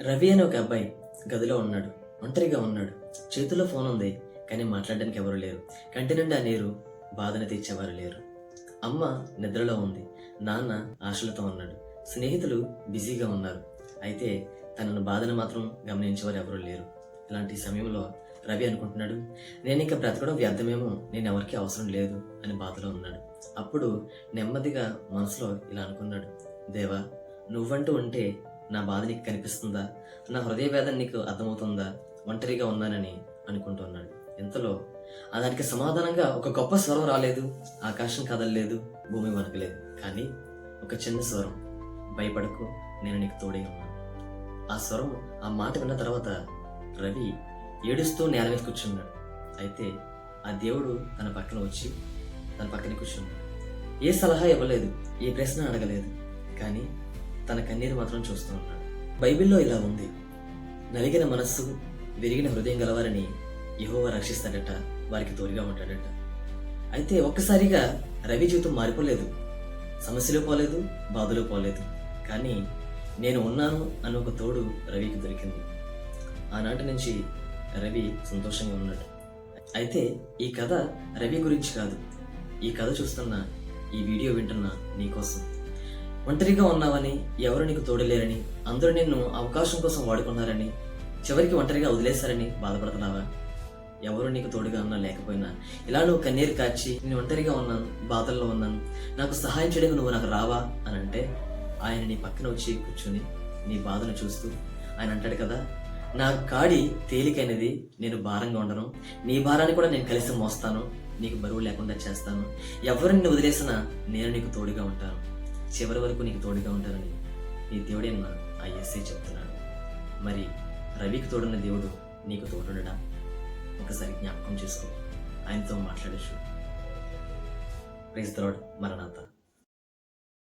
రవి అనే ఒక అబ్బాయి గదిలో ఉన్నాడు. ఒంటరిగా ఉన్నాడు. చేతిలో ఫోన్ ఉంది. కానీ మాట్లాడడానికి ఎవరు లేరు. కంటి నుండి ఆ నీరు బాధను తీర్చేవారు లేరు. అమ్మ నిద్రలో ఉంది. నాన్న ఆశలతో ఉన్నాడు. స్నేహితులు బిజీగా ఉన్నారు. అయితే తనను బాధను మాత్రం గమనించేవారు ఎవరు లేరు. ఇలాంటి సమయంలో రవి అనుకుంటున్నాడు, నేను ఇంకా బ్రతకడం వ్యర్థమేమో, నేను ఎవరికి అవసరం లేదు అని బాధలో ఉన్నాడు. అప్పుడు నెమ్మదిగా మనసులో ఇలా అనుకున్నాడు, దేవా, నువ్వంటూ ఉంటే నా బాధ నీకు కనిపిస్తుందా? నా హృదయ వేదన నీకు అర్థమవుతుందా? ఒంటరిగా ఉన్నానని అనుకుంటున్నాడు. ఇంతలో దానికి సమాధానంగా ఒక గొప్ప స్వరం రాలేదు. ఆకాశం కదలలేదు, భూమి వణకలేదు. కానీ ఒక చిన్న స్వరం, భయపడకు, నేను నీకు తోడై ఉన్నాను. ఆ స్వరం, ఆ మాట విన్న తర్వాత రవి ఏడుస్తూ నేల మీద కూర్చున్నాడు. అయితే ఆ దేవుడు తన పక్కన వచ్చి తన పక్కన కూర్చున్నాడు. ఏ సలహా ఇవ్వలేదు, ఏ ప్రశ్న అడగలేదు. కానీ తన కన్నీరు మాత్రం చూస్తూ ఉన్నాడు. బైబిల్లో ఇలా ఉంది, నలిగిన మనస్సు, విరిగిన హృదయం గలవారిని యెహోవా రక్షిస్తాడట, వారికి తోడుగా ఉంటాడట. అయితే ఒక్కసారిగా రవి జీవితం మారిపోలేదు. సమస్యలు పోలేదు, బాధలు పోలేదు. కానీ నేను ఉన్నాను అన్న ఒక తోడు రవికి దొరికింది. ఆనాటి నుంచి రవి సంతోషంగా ఉన్నాడు. అయితే ఈ కథ రవి గురించి కాదు. ఈ కథ చూస్తున్న, ఈ వీడియో వింటున్న నీకోసం. ఒంటరిగా ఉన్నావని, ఎవరు నీకు తోడలేరని, అందరూ నిన్ను అవకాశం కోసం వాడుకున్నారని, చివరికి ఒంటరిగా వదిలేశారని బాధపడుతున్నావా? ఎవరు నీకు తోడుగా ఉన్నా లేకపోయినా ఇలా నువ్వు కన్నీరు కాచి, నేను ఒంటరిగా ఉన్నాను, బాధల్లో ఉన్నాను, నాకు సహాయం చేయడానికి నువ్వు నాకు రావా అని అంటే, ఆయన నీ పక్కన వచ్చి కూర్చుని నీ బాధను చూస్తూ ఆయన అంటాడు కదా, నా కాడి తేలికైనది, నేను భారంగా ఉండను, నీ భారాన్ని కూడా నేను కలిసి మోస్తాను, నీకు బరువు లేకుండా చేస్తాను, ఎవరు నిన్ను వదిలేసినా నేను నీకు తోడుగా ఉంటాను, చివరి వరకు నీకు తోడుగా ఉంటానని నీ దేవుడే ఆ యేసయ్య చెప్తున్నాడు. మరి రవికి తోడున్న దేవుడు నీకు తోడుండడా? ఒకసారి జ్ఞాపకం చేసుకో, ఆయనతో మాట్లాడచ్చు. Praise the Lord. మరణాత.